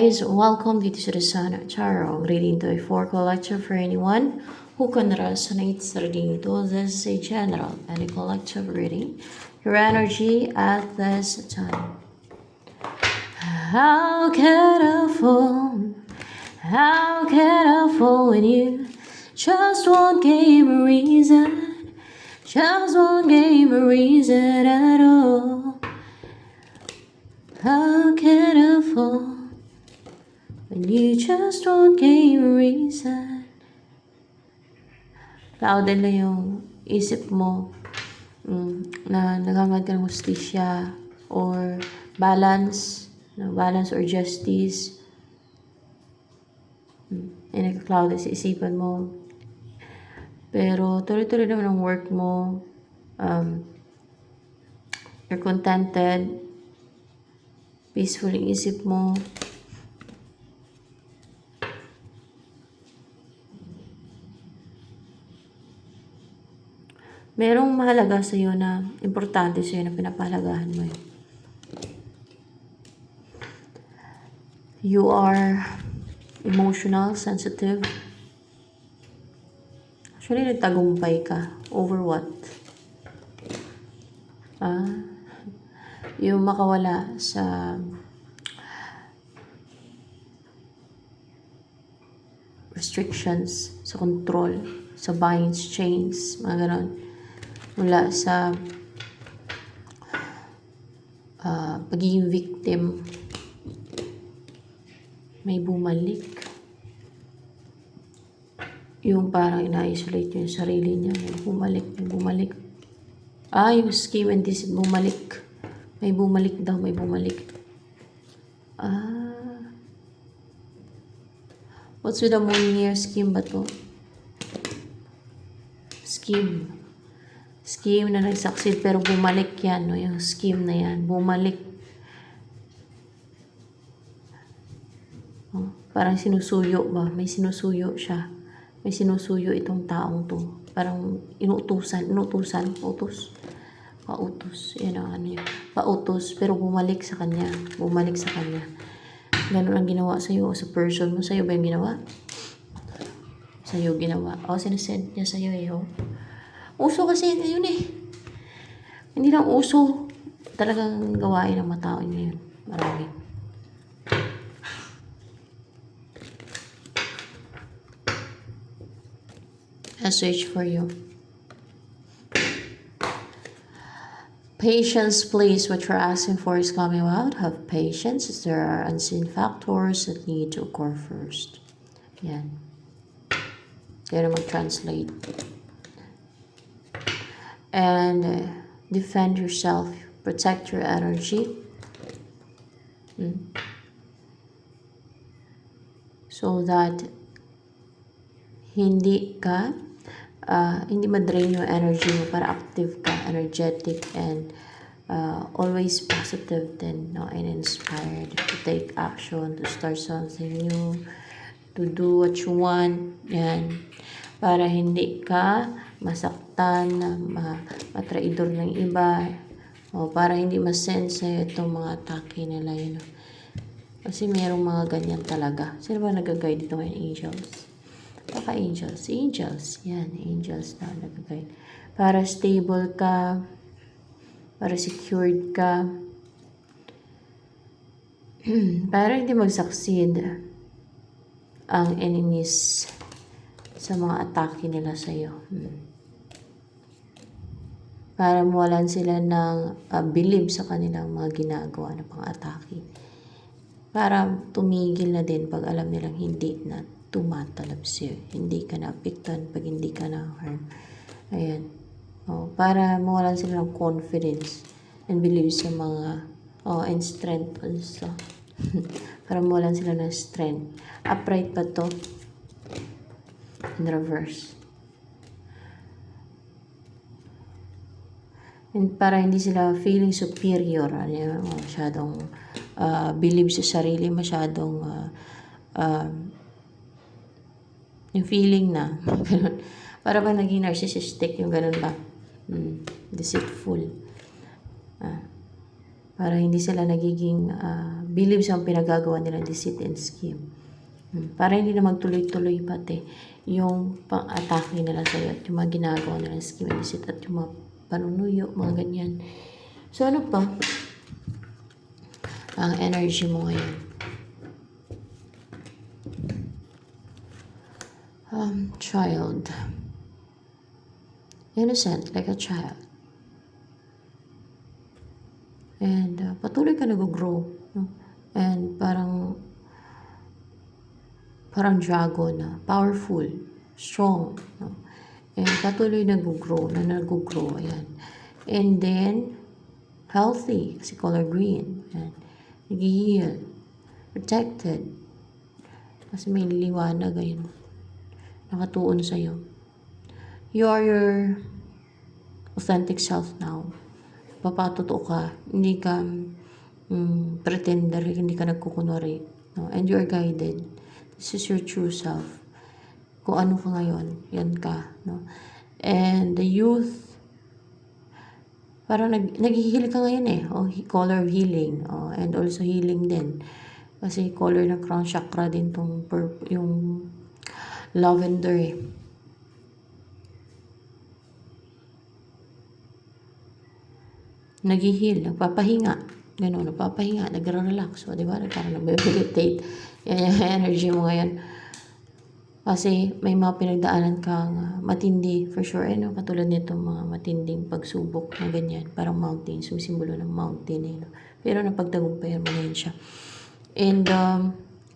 Guys, welcome dito sa The Sun Tarot. Reading to a 4 collective for anyone who can resonate sa reading ito. This is a general and a collective reading. Your energy at this time. How can I fall? How can I fall when you just won't give a reason? Just won't give a reason at all. How can I fall? When you just don't give a reason. Clouded na yung isip mo na nagangad ka ng hustisya or balance or justice. Nagka-clouded sa isipan mo. Pero tuloy-tuloy naman ang work mo. You're contented. Peaceful yung isip mo. Merong mahalaga sa iyo na importante sa iyo na pinapahalagahan mo. You are emotional, sensitive. Actually, nagtagumpay ka. Over what? Yung makawala sa restrictions, sa control, sa binds, chains, mga ganon. Mula sa pagiging victim, may bumalik. Yung parang ina-isolate yung sarili niya, may bumalik. Yung scheme and deceit, bumalik. May bumalik daw, may bumalik. What's with the moon here? Scheme ba to? Scheme na nag-succeed pero bumalik yan, no? Yung scheme na yan, bumalik. Parang sinusuyo ba? May sinusuyo siya. May sinusuyo itong taong to. Parang pautos. Yan ang ano yun. Pautos, pero bumalik sa kanya. Ganun ang ginawa sa'yo o sa person mo. Sa'yo ba yung ginawa? Sa'yo ginawa. Sinasend niya sa'yo Uso kasi yun Hindi lang uso. Talagang gawain ng mga tao ngayon. Marami. Message for you. Patience, please. What you're asking for is coming out. Have patience. There are unseen factors that need to occur first. Yan. Kaya na mag-translate. And defend yourself. Protect your energy. So that hindi madrain yung energy mo para active ka, energetic, and always positive din, and inspired to take action, to start something new, to do what you want, yan. Para hindi ka masaktan, matraidor ng iba, o para hindi masense sa'yo itong mga atake nila, Kasi mayroong mga ganyan talaga. Sino ba nag-guide dito ngayon? Angels. Baka angels. Yan, angels na nag-guide. Para stable ka, para secured ka, para hindi mag-succeed ang enemies sa mga atake nila sa'yo. Para mawalan sila ng believe sa kanilang mga ginagawa na pang-atake. Para tumigil na din pag alam nilang hindi na tumatalab sa'yo. Hindi ka na-apektuhan pag hindi ka na-harm. Ayan. Para mawalan sila ng confidence and believe sa mga and strength also. Para mawalan sila ng strength. Upright pa to. In reverse. And para hindi sila feeling superior. Masyadong believe sa sarili. Masyadong yung feeling na. Para ba naging narcissistic yung ganun ba? Deceitful. Para hindi sila nagiging believe sa pinagagawa nilang deceit and scheme. Para hindi na magtuloy-tuloy pati yung pang-atake nila sa'yo at yung mga ginagawa nilang scheme and deceit at yung mga panunuyo, mga ganyan. So, ano pa? Ang energy mo ngayon. Child. Innocent, like a child. And patuloy ka nag-grow. No? And parang dragon na. Powerful. Strong. No? And patuloy nag-grow. Ayan. And then, healthy. Kasi color green. Ayan. Nag-heal. Protected. Kasi may liwanag. Ayan. Nakatuon sa'yo. You are your authentic self now. Papatotoo ka. Hindi ka pretender. Hindi ka nagkukunwari. No? And you are guided. This is your true self. Kung ano ka ngayon, yan ka. No? And the youth, parang nag-heal ka ngayon eh. Color of healing. And also healing din. Kasi color ng crown chakra din tong yung lavender eh. Nag-heal, nagpapahinga. Ganun, nagpapahinga, nagre-relax. O, diba? Parang nag-meditate. Yan yung energy mo ngayon. Kasi may mga pinagdaanan kang matindi, for sure. Ano, katulad nito, mga matinding pagsubok na ganyan. Parang mountain, sumisimbolo ng mountain. No? Pero napagtagumpayan mo na yun siya. And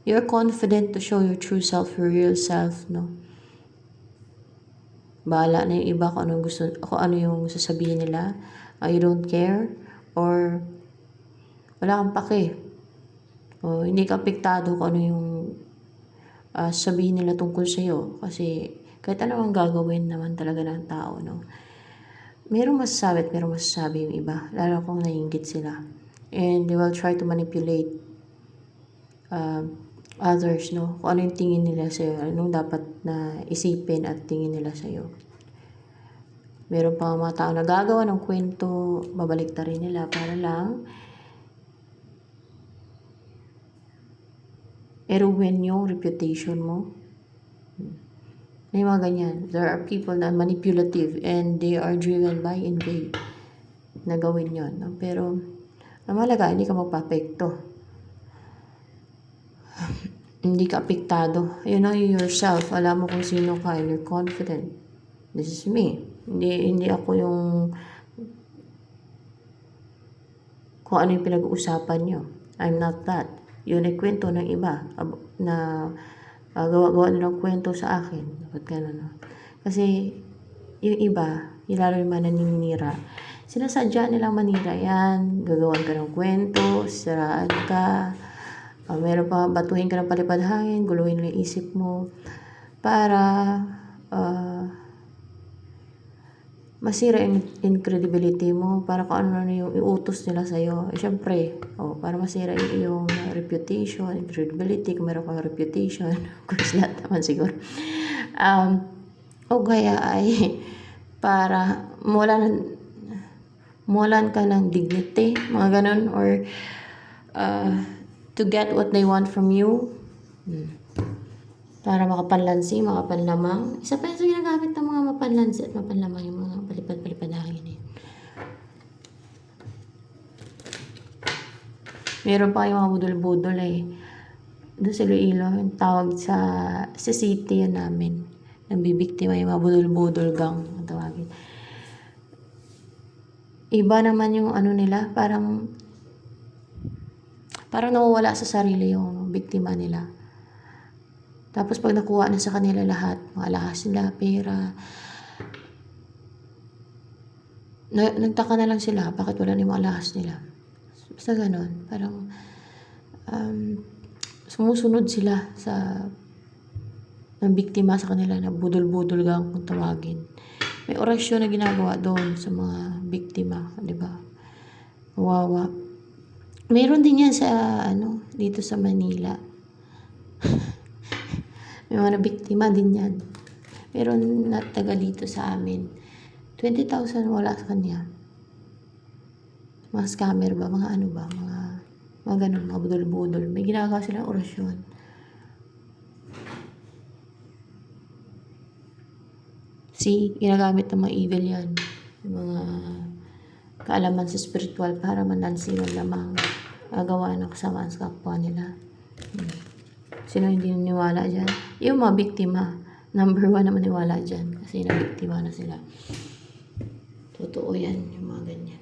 you're confident to show your true self, your real self, no? Bahala na yung iba kung ano yung sasabihin nila. You don't care, or wala kang pake. O hindi ka apektado kung ano yung sabihin nila tungkol sa'yo. Kasi kahit ano ang gagawin naman talaga ng tao, no? Merong masasabi at merong masasabi yung iba. Lalo kung naiinggit sila. And they will try to manipulate others, no? Kung ano yung tingin nila sa'yo. Anong dapat na isipin at tingin nila sa'yo. Meron pa mga tao na gagawa ng kwento, babalik ta rin nila para lang eruin yung reputation mo. May mga ganyan. There are people na manipulative and they are driven by envy na gawin yun. No? Pero, ang mahalaga, hindi ka magpa-apekto. Hindi ka apektado. You know yourself. Alam mo kung sino ka and you're confident. This is me. Hindi ako yung kung ano yung pinag-uusapan nyo. I'm not that. Yun ay kwento ng iba na gawa nilang kwento sa akin. Dapat gano'n. No? Kasi yung iba, lalo yung mananinira, sinasadya nilang manira yan. Gagawan ka ng kwento, siraan ka, meron pa, batuhin ka ng palipad hangin, guluhin mo yung isip mo para masira yung credibility mo, para kung ano na yung iutos nila sa'yo. Syempre, para masira yung reputation, yung credibility, kung meron kang reputation, of course, lahat naman siguro. O kaya ay, para mawalan ka ng dignity, mga ganun, or to get what they want from you. Para makapanlansi, makapanlamang. Isa pa yung ginagamit ng mga mapanlansi at mapanlamang yung mga palipad-palipad hangin. Meron pa yung mga budol-budol eh. Doon sa Iloilo, yung tawag sa city yun namin. Nambibiktima yung mga budol-budol gang, ang tawagin. Iba naman yung ano nila, parang nawawala sa sarili yung biktima nila. Tapos pag nakuha na sa kanila lahat, mga alahas nila, pera, nagtaka na lang sila, bakit wala na yung mga alahas nila. Basta ganun, parang sumusunod sila sa ng biktima sa kanila na budol-budol gang kung tawagin. May orasyon na ginagawa doon sa mga biktima, di ba? Wawa. Meron din yan sa dito sa Manila. May mga biktima din yan. Meron na taga dito sa amin. 20,000 wala sa kanya. Mga scammer ba? Mga ano ba? Mga ganun, mga budol-budol. May ginagawa silang orasyon. See, ginagamit ng mga evil yan. Yung mga kaalaman sa spiritual para manansin ng lamang gagawa ng kasamaan sa kapwa nila. Sino hindi naniwala dyan? Yung mga biktima. Number 1 na maniwala dyan. Kasi nabiktima na sila. Totoo yan, yung mga ganyan.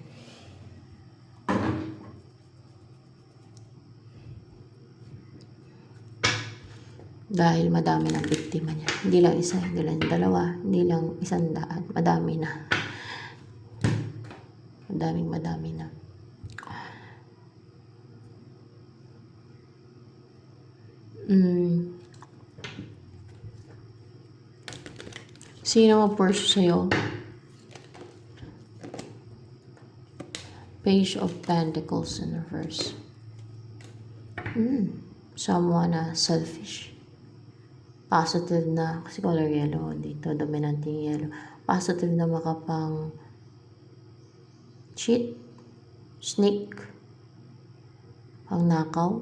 Dahil madami ng biktima niya. Hindi lang isa, hindi lang dalawa, hindi lang 100. Madami na. Madami na. Sino ang pursue sa'yo? Page of Pentacles in reverse. Someone na selfish. Positive na, kasi color yellow dito, dominant yung yellow. Positive na makapang cheat, sneak, pang nakaw,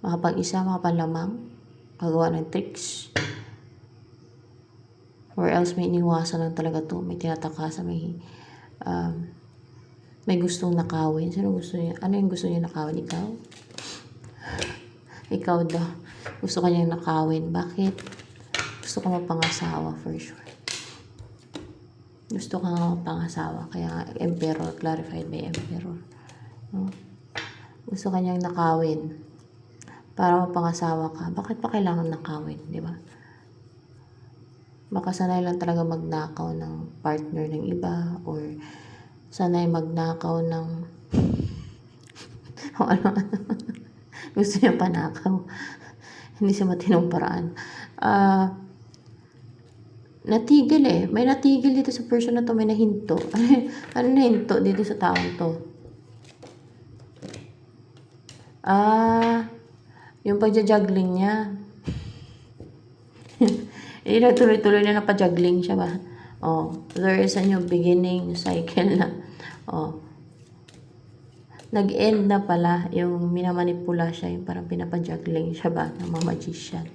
makapag-isa, makapanlamang, kagawa ng tricks. Or else may iniwasan lang talaga to, may tinatakasan, may gustong nakawin. Sino gusto niya? Ano yung gusto niya nakawin? Ikaw? Ikaw daw. Gusto ka niyang nakawin. Bakit? Gusto ka mapangasawa for sure. Gusto ka nga mapangasawa. Kaya Emperor, clarified by Emperor. No? Gusto ka niyang nakawin. Para mapangasawa ka. Bakit pa kailangan nakawin? Di ba? Baka sanay lang talaga magnakaw ng partner ng iba. Or sanay magnakaw ng ano. Gusto niya panakaw. Hindi siya matinong paraan. Natigil eh. May natigil dito sa person na to. May nahinto. Ano nahinto dito sa taong to? Yung pagja-juggling niya. Tuloy-tuloy na napajuggling siya ba? There is a new beginning cycle na. Nag-end na pala yung minamanipula siya, yung parang pinapajuggling siya ba ng mga magician.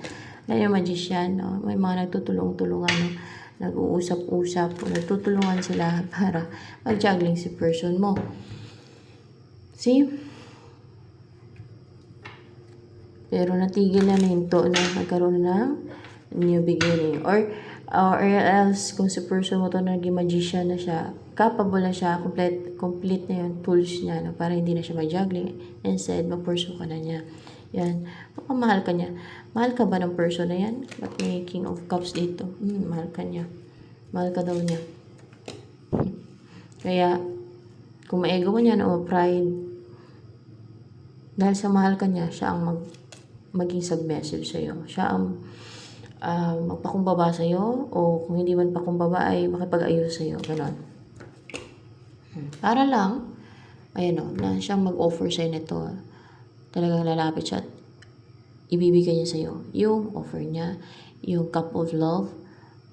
Dahil yung magician, may mga nagtutulong-tulungan, nag-uusap-usap, nagtutulungan sila para mag-juggling si person mo. See? Pero natigil na hinto na nagkaroon ng new beginning. Or else, kung si person mo to naging magician na siya, capable na siya, complete na yung tools niya, no, para hindi na siya mag-juggling. Instead, mag-pursue ka na niya. Yan. Baka mahal ka niya. Mahal ka ba ng person na yan? Ba't may King of Cups dito? Mahal ka niya. Mahal ka daw niya. Kaya, kung ma-ego mo niya o pride, dahil sa mahal ka niya, siya ang maging submissive sa'yo. Siya ang magpakumbaba sa'yo, o kung hindi man pakumbaba ay makipag-ayos sa'yo. Ganon. Para lang, ayan na siyang mag-offer sa'yo nito. Talagang lalapit siya at ibibigay niya sa'yo yung offer niya, yung cup of love,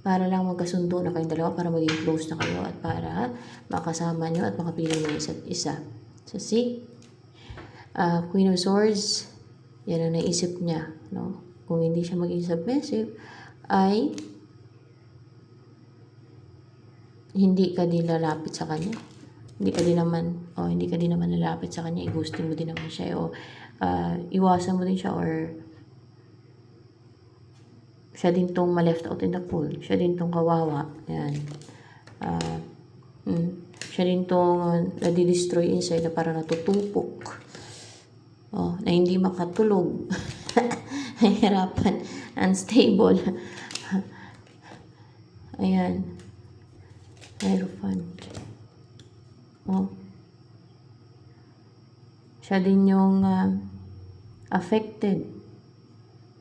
para lang magkasundo na kayong dalawa, para maging close na kayo, at para makasama nyo at makapili ng isa't isa. So, see? Queen of Swords, yan ang naisip niya. No? Kung hindi siya maging submissive, ay hindi ka din lalapit sa kanya. Hindi ka din naman lalapit sa kanya, i-ghosting mo din naman siya, o iwasan mo din siya, or siya din tong ma-left out in the cold. Siya din tong kawawa. Yan. Siya din tong nadi-destroy inside na parang natutupok. Na hindi makatulog. Nahihirapan. Unstable. Ayan. Hierophant. Siya din yung affected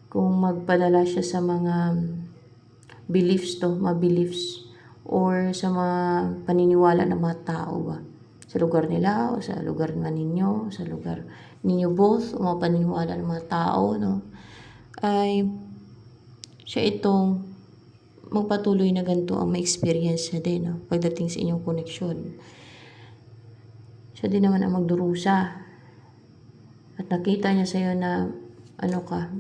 kung magpadala siya sa mga beliefs or sa mga paniniwala ng mga tao ba, sa lugar nila o sa lugar naman ninyo, sa lugar ninyo both, o mga paniniwala ng mga tao, no, ay siya itong magpatuloy na ganito ang ma-experience niya din, no, pagdating sa inyong koneksyon. Siya din naman ang magdurusa. At nakita niya sa'yo na, ano ka,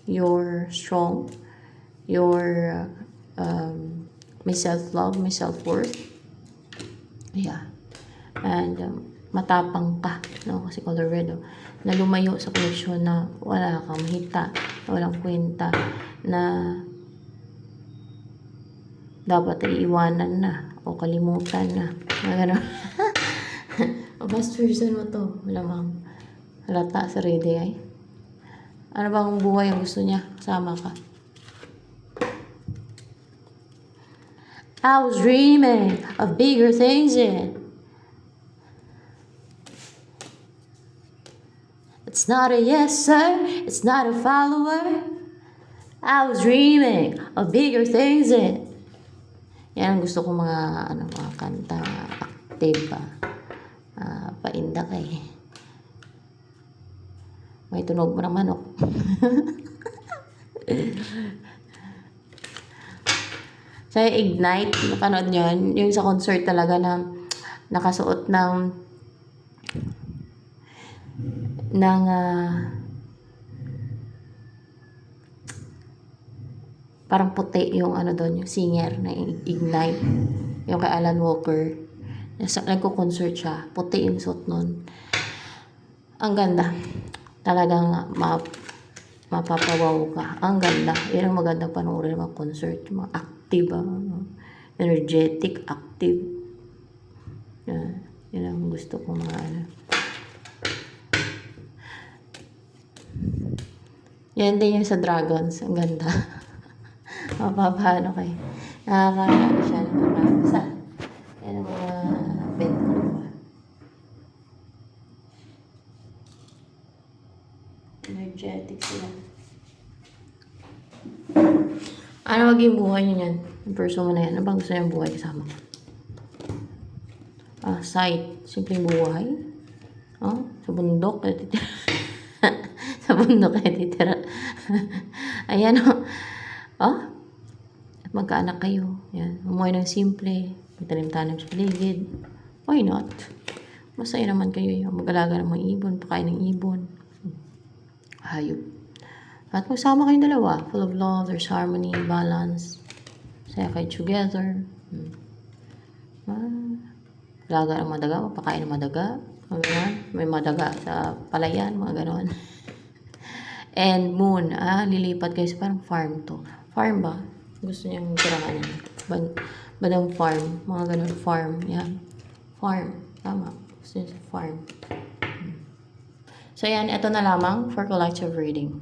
you're strong, you're, may self-love, may self-worth. Yeah. And, matapang ka, no? Kasi color red, oh, na lumayo sa koneksyon na wala kang mahita, na walang kwenta, na dapat ay iwanan na o kalimutan na. Gano'n. O best person mo to. Malamang halata sa ready ay. Ano bang buhay ang gusto niya? Kasama ka. I was dreaming of bigger things in. It's not a yes sir, it's not a follower. I was dreaming of bigger things in. Yan ang gusto ko mga, mga kanta, active pa. Painda ka eh. May tunog mo ng manok. Sa Ignite, napanood nyo yun? Yung sa concert talaga na nakasuot ng parang puti yung doon, yung singer na Ignite, yung kay Alan Walker. Nagko-concert siya, puti yung suot nun. Ang ganda. Talagang mapapawaw ka. Ang ganda. Yan ang magandang panoorin ng mga concert. Yung mga active, energetic, active. Yan ang gusto ko mga Yan din yung sa Dragons. Ang ganda. Mapapaano kayo. Nakakaano siya. Nakakasa. Yan ang mga band ko. Energetic sila. Ano maging buhay niyo yan? Yung person mo na yan. Ano bang gusto niyo yung buhay kasama ko? Side. Simpleng buhay. Sa bundok. Sa bundok kayo titira. Ayan At magkaanak kayo. Yan. Umuwi ng simple. Magtanim-tanim sa paligid. Why not? Masaya naman kayo. Mag-alaga ng mga ibon. Pakain ng ibon. Hayop. At magsama kayong dalawa. Full of love. There's harmony, balance. Saya kayo together. Alaga ng mga daga. Pakain ng mga daga. May mga daga sa palayan. Mga ganon. And moon, lilipat kayo sa parang farm to. Farm ba? Gusto niyang tirahan niya. Badang farm. Mga ganun, farm. Yan. Farm. Tama. Gusto niya sa farm. So yan, ito na lamang for collective reading.